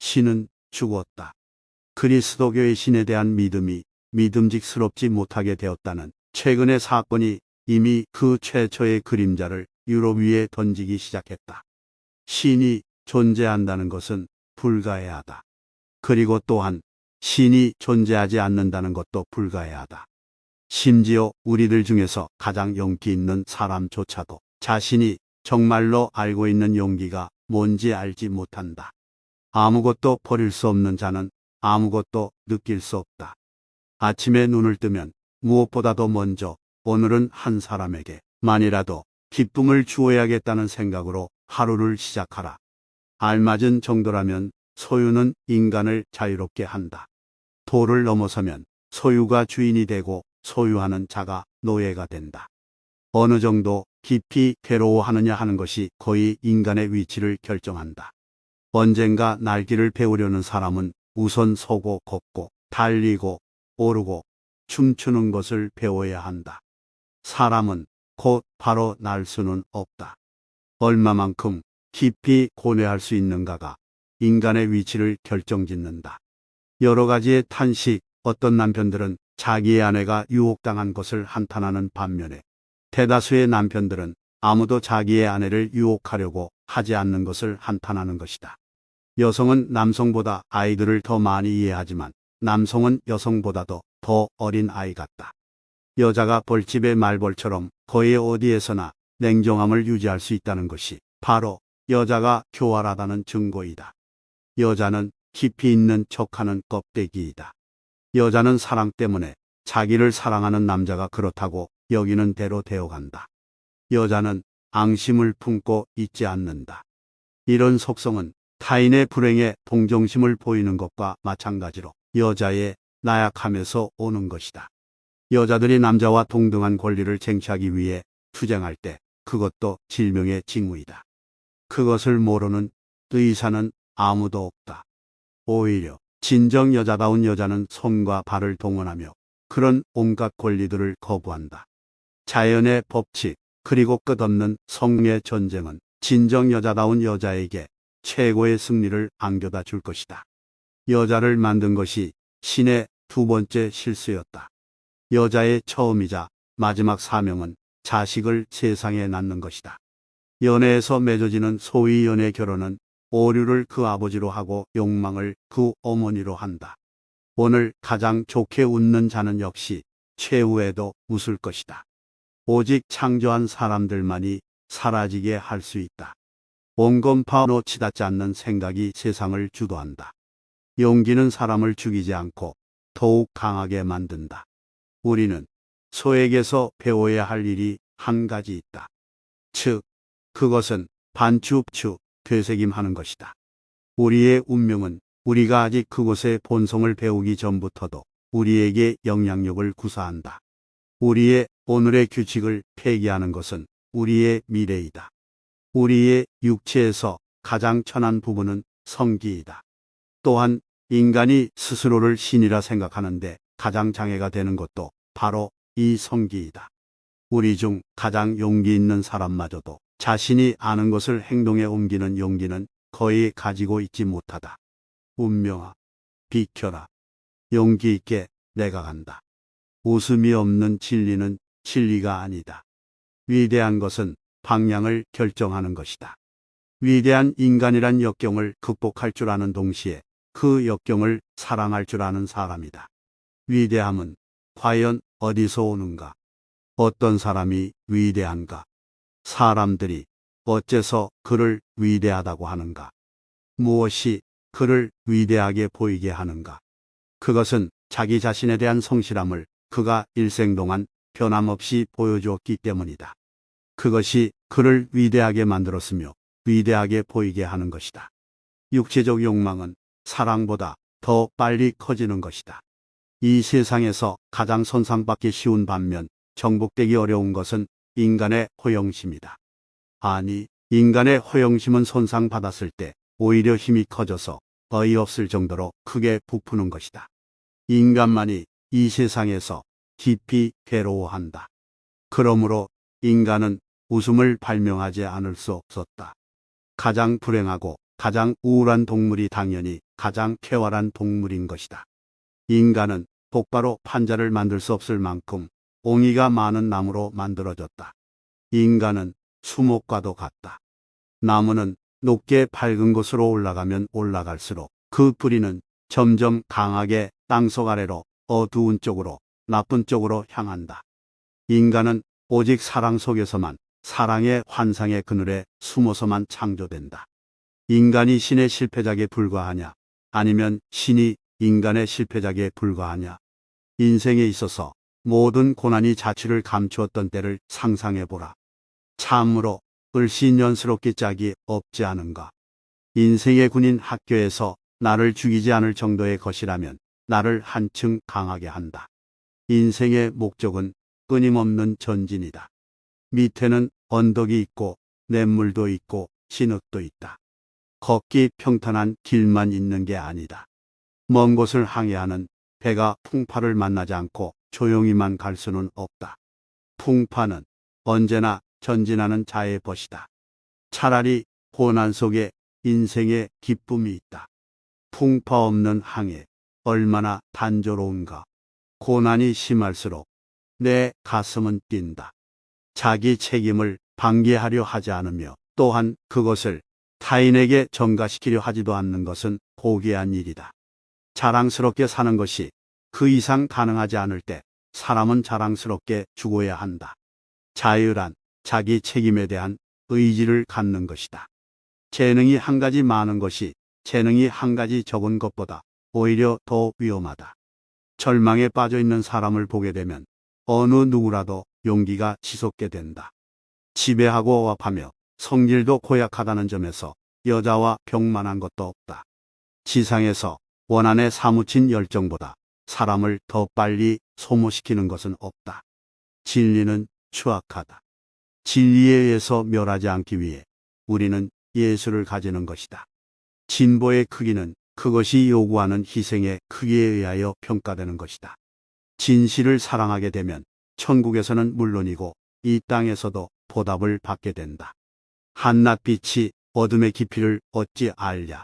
신은 죽었다. 그리스도교의 신에 대한 믿음이 믿음직스럽지 못하게 되었다는 최근의 사건이 이미 그 최초의 그림자를 유럽 위에 던지기 시작했다. 신이 존재한다는 것은 불가해하다. 그리고 또한 신이 존재하지 않는다는 것도 불가해하다. 심지어 우리들 중에서 가장 용기 있는 사람조차도 자신이 정말로 알고 있는 용기가 뭔지 알지 못한다. 아무것도 버릴 수 없는 자는 아무것도 느낄 수 없다. 아침에 눈을 뜨면 무엇보다도 먼저 오늘은 한 사람에게 만이라도 기쁨을 주어야겠다는 생각으로 하루를 시작하라. 알맞은 정도라면 소유는 인간을 자유롭게 한다. 도를 넘어서면 소유가 주인이 되고 소유하는 자가 노예가 된다. 어느 정도 깊이 괴로워하느냐 하는 것이 거의 인간의 위치를 결정한다. 언젠가 날기를 배우려는 사람은 우선 서고 걷고 달리고 오르고 춤추는 것을 배워야 한다. 사람은 곧 바로 날 수는 없다. 얼마만큼 깊이 고뇌할 수 있는가가 인간의 위치를 결정짓는다. 여러 가지의 탄식, 어떤 남편들은 자기의 아내가 유혹당한 것을 한탄하는 반면에 대다수의 남편들은 아무도 자기의 아내를 유혹하려고 하지 않는 것을 한탄하는 것이다. 여성은 남성보다 아이들을 더 많이 이해하지만 남성은 여성보다도 더 어린 아이 같다. 여자가 벌집의 말벌처럼 거의 어디에서나 냉정함을 유지할 수 있다는 것이 바로 여자가 교활하다는 증거이다. 여자는 깊이 있는 척하는 껍데기이다. 여자는 사랑 때문에 자기를 사랑하는 남자가 그렇다고 여기는 대로 되어간다. 여자는 앙심을 품고 있지 않는다. 이런 속성은 타인의 불행에 동정심을 보이는 것과 마찬가지로 여자의 나약함에서 오는 것이다. 여자들이 남자와 동등한 권리를 쟁취하기 위해 투쟁할 때 그것도 질명의 징후이다. 그것을 모르는 의사는 아무도 없다. 오히려 진정 여자다운 여자는 손과 발을 동원하며 그런 온갖 권리들을 거부한다. 자연의 법칙 그리고 끝없는 성의 전쟁은 진정 여자다운 여자에게 최고의 승리를 안겨다 줄 것이다. 여자를 만든 것이 신의 두 번째 실수였다. 여자의 처음이자 마지막 사명은 자식을 세상에 낳는 것이다. 연애에서 맺어지는 소위 연애 결혼은 오류를 그 아버지로 하고 욕망을 그 어머니로 한다. 오늘 가장 좋게 웃는 자는 역시 최후에도 웃을 것이다. 오직 창조한 사람들만이 사라지게 할 수 있다. 온건파로 치닫지 않는 생각이 세상을 주도한다. 용기는 사람을 죽이지 않고 더욱 강하게 만든다. 우리는 소에게서 배워야 할 일이 한 가지 있다. 즉, 그것은 반추up추 되새김하는 것이다. 우리의 운명은 우리가 아직 그곳의 본성을 배우기 전부터도 우리에게 영향력을 구사한다. 우리의 오늘의 규칙을 폐기하는 것은 우리의 미래이다. 우리의 육체에서 가장 천한 부분은 성기이다. 또한 인간이 스스로를 신이라 생각하는데 가장 장애가 되는 것도 바로 이 성기이다. 우리 중 가장 용기 있는 사람마저도 자신이 아는 것을 행동에 옮기는 용기는 거의 가지고 있지 못하다. 운명아, 비켜라. 용기 있게 내가 간다. 웃음이 없는 진리는 진리가 아니다. 위대한 것은 방향을 결정하는 것이다. 위대한 인간이란 역경을 극복할 줄 아는 동시에 그 역경을 사랑할 줄 아는 사람이다. 위대함은 과연 어디서 오는가? 어떤 사람이 위대한가? 사람들이 어째서 그를 위대하다고 하는가? 무엇이 그를 위대하게 보이게 하는가? 그것은 자기 자신에 대한 성실함을 그가 일생 동안 변함없이 보여주었기 때문이다. 그것이 그를 위대하게 만들었으며 위대하게 보이게 하는 것이다. 육체적 욕망은 사랑보다 더 빨리 커지는 것이다. 이 세상에서 가장 손상받기 쉬운 반면 정복되기 어려운 것은 인간의 허영심이다. 아니, 인간의 허영심은 손상받았을 때 오히려 힘이 커져서 어이없을 정도로 크게 부푸는 것이다. 인간만이 이 세상에서 깊이 괴로워한다. 그러므로 인간은 웃음을 발명하지 않을 수 없었다. 가장 불행하고 가장 우울한 동물이 당연히 가장 쾌활한 동물인 것이다. 인간은 똑바로 판자를 만들 수 없을 만큼 옹이가 많은 나무로 만들어졌다. 인간은 수목과도 같다. 나무는 높게 밝은 곳으로 올라가면 올라갈수록 그 뿌리는 점점 강하게 땅속 아래로 어두운 쪽으로 나쁜 쪽으로 향한다. 인간은 오직 사랑 속에서만 사랑의 환상의 그늘에 숨어서만 창조된다. 인간이 신의 실패작에 불과하냐? 아니면 신이 인간의 실패작에 불과하냐? 인생에 있어서 모든 고난이 자취를 감추었던 때를 상상해보라. 참으로 을씨년스럽기 짝이 없지 않은가? 인생의 군인 학교에서 나를 죽이지 않을 정도의 것이라면 나를 한층 강하게 한다. 인생의 목적은 끊임없는 전진이다. 밑에는 언덕이 있고 냇물도 있고 진흙도 있다. 걷기 평탄한 길만 있는 게 아니다. 먼 곳을 항해하는 배가 풍파를 만나지 않고 조용히만 갈 수는 없다. 풍파는 언제나 전진하는 자의 벗이다. 차라리 고난 속에 인생의 기쁨이 있다. 풍파 없는 항해 얼마나 단조로운가. 고난이 심할수록 내 가슴은 뛴다. 자기 책임을 방기하려 하지 않으며 또한 그것을 타인에게 전가시키려 하지도 않는 것은 고귀한 일이다. 자랑스럽게 사는 것이 그 이상 가능하지 않을 때 사람은 자랑스럽게 죽어야 한다. 자유란 자기 책임에 대한 의지를 갖는 것이다. 재능이 한 가지 많은 것이 재능이 한 가지 적은 것보다 오히려 더 위험하다. 절망에 빠져 있는 사람을 보게 되면 어느 누구라도 용기가 치솟게 된다. 지배하고 억압하며 성질도 고약하다는 점에서 여자와 병만한 것도 없다. 지상에서 원한에 사무친 열정보다 사람을 더 빨리 소모시키는 것은 없다. 진리는 추악하다. 진리에 의해서 멸하지 않기 위해 우리는 예수를 가지는 것이다. 진보의 크기는 그것이 요구하는 희생의 크기에 의하여 평가되는 것이다. 진실을 사랑하게 되면 천국에서는 물론이고 이 땅에서도 보답을 받게 된다. 한낮빛이 어둠의 깊이를 어찌 알랴.